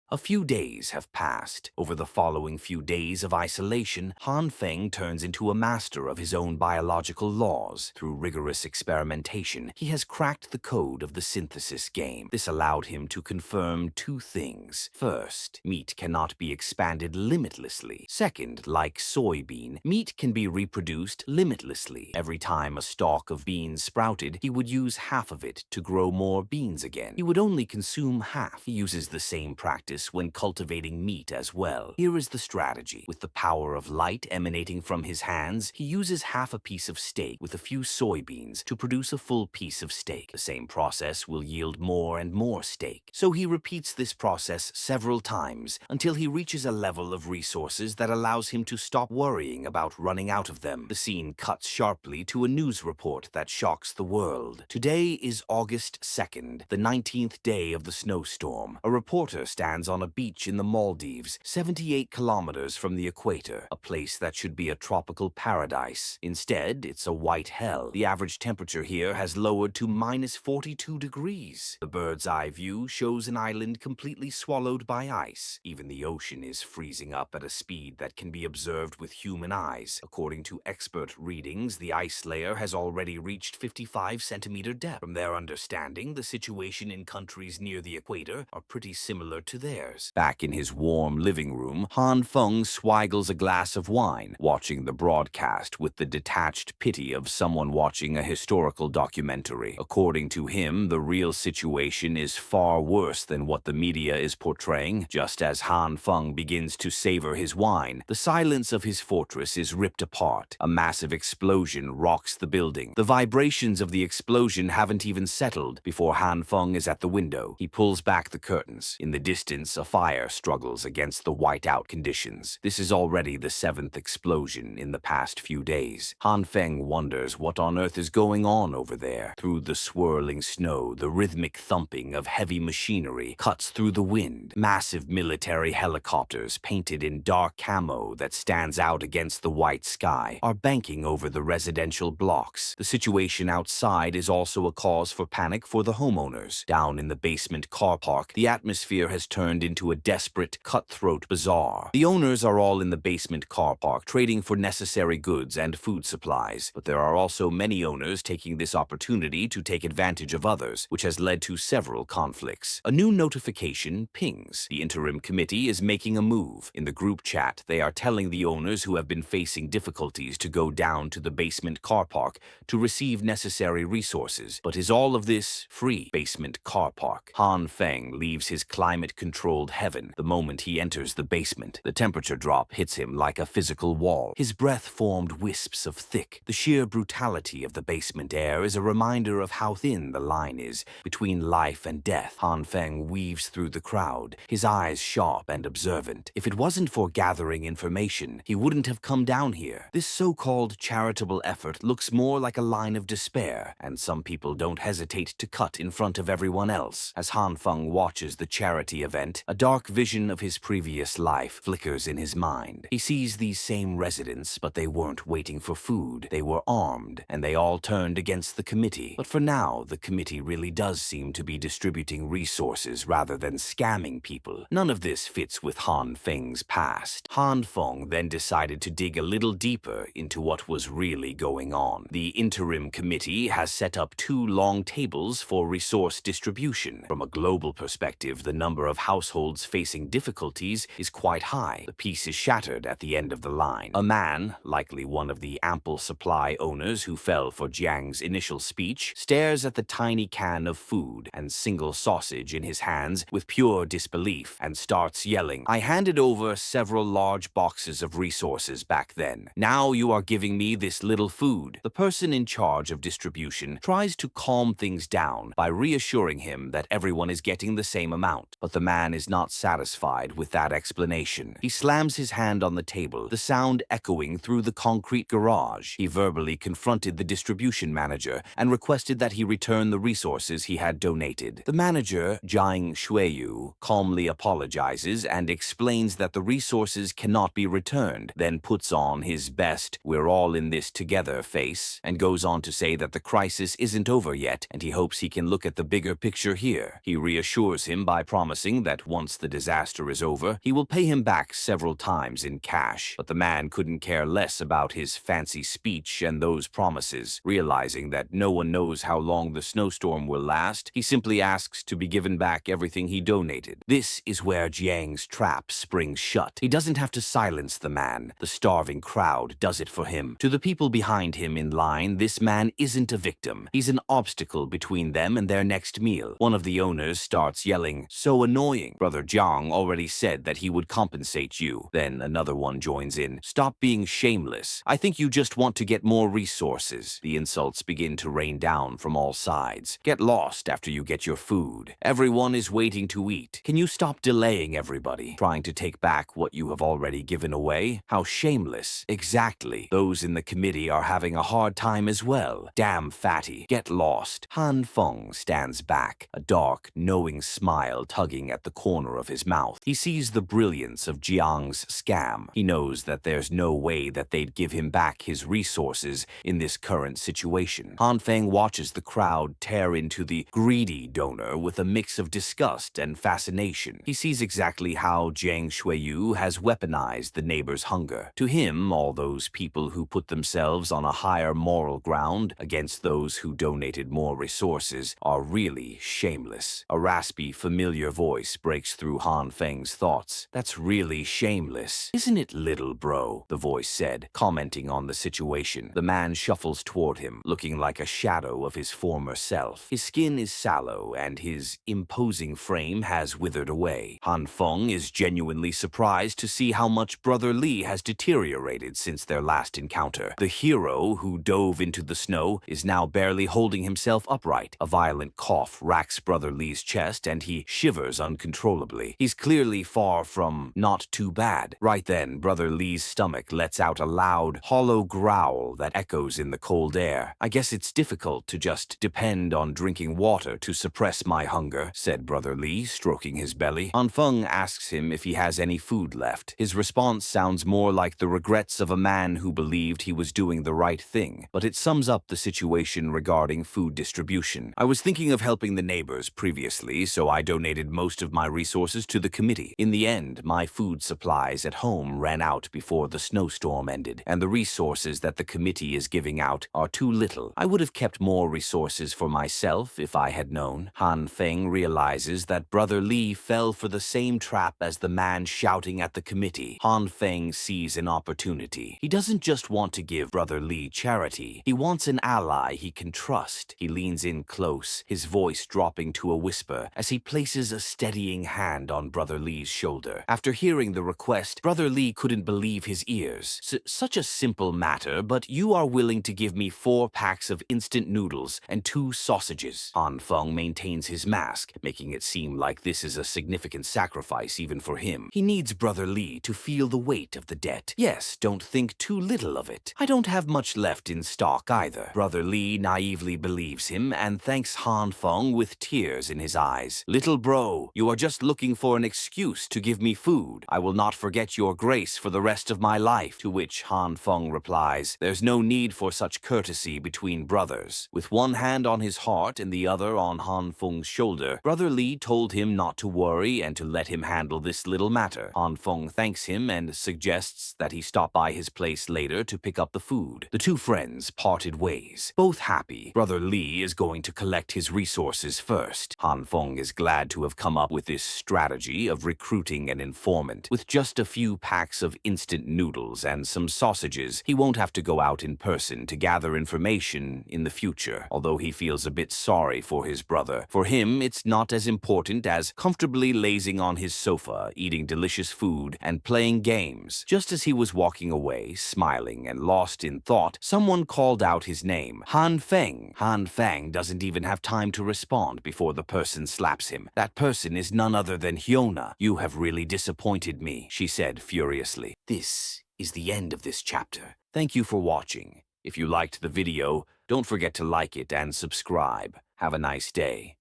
A few days have passed. Over the following few days of isolation, Han Feng turns into a master of his own biological laws. Through rigorous experimentation, he has cracked the code of the synthesis game. This allowed him to confirm two things. First, meat cannot be expanded limitlessly. Second, like soybean, meat can be reproduced limitlessly. Every time a stalk of beans sprouted, he would use half of it to grow more beans again. He would only consume half. He uses the same practice when cultivating meat as well. Here is the strategy. With the power of light emanating from his hands, he uses half a piece of steak with a few soybeans to produce a full piece of steak. The same process will yield more and more steak. So he repeats this process several times until he reaches a level of resources that allows him to stop worrying about running out of them. The scene cuts sharply to a news report that shocks the world. Today is August 2nd, the 19th day of the snowstorm. A reporter stands on a beach in the Maldives, 78 kilometers from the equator, a place that should be a tropical paradise. Instead, it's a white hell. The average temperature here has lowered to minus 42 degrees. The bird's eye view shows an island completely swallowed by ice. Even the ocean is freezing up at a speed that can be observed with human eyes. According to expert readings, the ice layer has already reached 55-centimeter depth. From their understanding, the situation in countries near the equator are pretty similar to theirs. Back in his warm living room, Han Feng swaggles a glass of wine, watching the broadcast with the detached pity of someone watching a historical documentary. According to him, the real situation is far worse than what the media is portraying. Just as Han Feng begins to savor his wine, the silence of his fortress is ripped apart. A massive explosion rocks the building. The vibrations of the explosion haven't even settled before Han Feng is at the window. He pulls back the curtains. In the distance, a fire struggles against the whiteout conditions. This is already the 7th explosion in the past few days. Han Feng wonders what on earth is going on over there. Through the swirling snow, the rhythmic thumping of heavy machinery cuts through the wind. Massive military helicopters painted in dark camo that stands out against the white sky are banking over the residential blocks. The situation outside is also a cause for panic for the homeowners. Down in the basement car park, the atmosphere has turned into a desperate, cutthroat bazaar. The owners are all in the basement car park trading for necessary goods and food supplies, but there are also many owners taking this opportunity to take advantage of others, which has led to several conflicts. A new notification pings. The interim committee is making a move. In the group chat, they are telling the owners who have been facing difficulties to go down to the basement car park to receive necessary resources. But is all of this free? Basement car park. Han Feng leaves his climate-controlled heaven the moment he enters the basement. The temperature drop hits him like a physical wall. His breath formed wisps of thick. The sheer brutality of the basement air is a reminder of how thin the line is between life and death. Han Feng weaves through the crowd, his eyes sharp and observant. If it wasn't for gathering information, he wouldn't have come down here. This so-called charitable effort looks more like a line of despair, and some people don't hesitate to cut in front of everyone else. As Han Feng watches the charity event, a dark vision of his previous life flickers in his mind. He sees these same residents, but they weren't waiting for food. They were armed, and they all turned against the committee. But for now, the committee really does seem to be distributing resources rather than scamming people. None of this fits with Han Feng's past. Han Feng then decided to dig a little deeper into what was really going on. The interim committee has set up 2 long tables for resource distribution. From a global perspective, the number of households facing difficulties is quite high. The piece is shattered at the end of the line. A man, likely one of the ample supply owners who fell for Jiang's initial speech, stares at the tiny can of food and single sausage in his hands with pure disbelief and starts yelling, "I handed over several large boxes of resources back then. Now you are giving me this little food." The person in charge of distribution tries to calm things down by reassuring him that everyone is getting the same amount, but the man is not satisfied with that explanation. He slams his hand on the table, the sound echoing through the concrete garage. He verbally confronted the distribution manager and requested that he return the resources he had donated. The manager, Jiang Shuiyu, calmly apologizes and explains that the resources cannot be returned, then puts on his best "we're all in this together" face, and goes on to say that the crisis isn't over yet and he hopes he can look at the bigger picture here. He reassures him by promising that that once the disaster is over, he will pay him back several times in cash. But the man couldn't care less about his fancy speech and those promises. Realizing that no one knows how long the snowstorm will last, he simply asks to be given back everything he donated. This is where Jiang's trap springs shut. He doesn't have to silence the man. The starving crowd does it for him. To the people behind him in line, this man isn't a victim. He's an obstacle between them and their next meal. One of the owners starts yelling, "So annoying. Brother Jiang already said that he would compensate you." Then another one joins in, "Stop being shameless. I think you just want to get more resources." The insults begin to rain down from all sides. "Get lost after you get your food. Everyone is waiting to eat. Can you stop delaying everybody? Trying to take back what you have already given away? How shameless." Exactly. Those in the committee are having a hard time as well. "Damn fatty. Get lost." Han Feng stands back, a dark, knowing smile tugging at the corner of his mouth. He sees the brilliance of Jiang's scam. He knows that there's no way that they'd give him back his resources in this current situation. Han Feng watches the crowd tear into the greedy donor with a mix of disgust and fascination. He sees exactly how Jiang Shuiyu has weaponized the neighbor's hunger. To him, all those people who put themselves on a higher moral ground against those who donated more resources are really shameless. A raspy, familiar voice breaks through Han Feng's thoughts. "That's really shameless, isn't it, little bro?" the voice said, commenting on the situation. The man shuffles toward him, looking like a shadow of his former self. His skin is sallow, and his imposing frame has withered away. Han Feng is genuinely surprised to see how much Brother Li has deteriorated since their last encounter. The hero who dove into the snow is now barely holding himself upright. A violent cough racks Brother Li's chest, and he shivers uncontrollably. He's clearly far from not too bad. Right then, Brother Li's stomach lets out a loud, hollow growl that echoes in the cold air. "I guess it's difficult to just depend on drinking water to suppress my hunger," said Brother Li, stroking his belly. Han Feng asks him if he has any food left. His response sounds more like the regrets of a man who believed he was doing the right thing, but it sums up the situation regarding food distribution. "I was thinking of helping the neighbors previously, so I donated most of my resources to the committee. In the end, my food supplies at home ran out before the snowstorm ended, and the resources that the committee is giving out are too little. I would have kept more resources for myself if I had known." Han Feng realizes that Brother Li fell for the same trap as the man shouting at the committee. Han Feng sees an opportunity. He doesn't just want to give Brother Li charity. He wants an ally he can trust. He leans in close, his voice dropping to a whisper as he places a steadying hand on Brother Li's shoulder. After hearing the request, Brother Li couldn't believe his ears. Such a simple matter, but you are willing to give me 4 packs of instant noodles and 2 sausages." Han Feng maintains his mask, making it seem like this is a significant sacrifice even for him. He needs Brother Li to feel the weight of the debt. Yes, don't think too little of it. "I don't have much left in stock either." Brother Li naively believes him and thanks Han Feng with tears in his eyes. "Little bro, you are just looking for an excuse to give me food. I will not forget your grace for the rest of my life." To which Han Feng replies, "There's no need for such courtesy between brothers." With one hand on his heart and the other on Han Feng's shoulder, Brother Li told him not to worry and to let him handle this little matter. Han Feng thanks him and suggests that he stop by his place later to pick up the food. The two friends parted ways, both happy. Brother Li is going to collect his resources first. Han Feng is glad to have come up with this strategy of recruiting an informant. With just a few packs of instant noodles and some sausages, he won't have to go out in person to gather information in the future. Although he feels a bit sorry for his brother, for him it's not as important as comfortably lazing on his sofa, eating delicious food and playing games. Just as he was walking away, smiling and lost in thought, someone called out his name, Han Feng. Han Feng doesn't even have time to respond before the person slaps him. That person is none other than Hyuna. "You have really disappointed me," she said furiously. This is the end of this chapter. Thank you for watching. If you liked the video, don't forget to like it and subscribe. Have a nice day.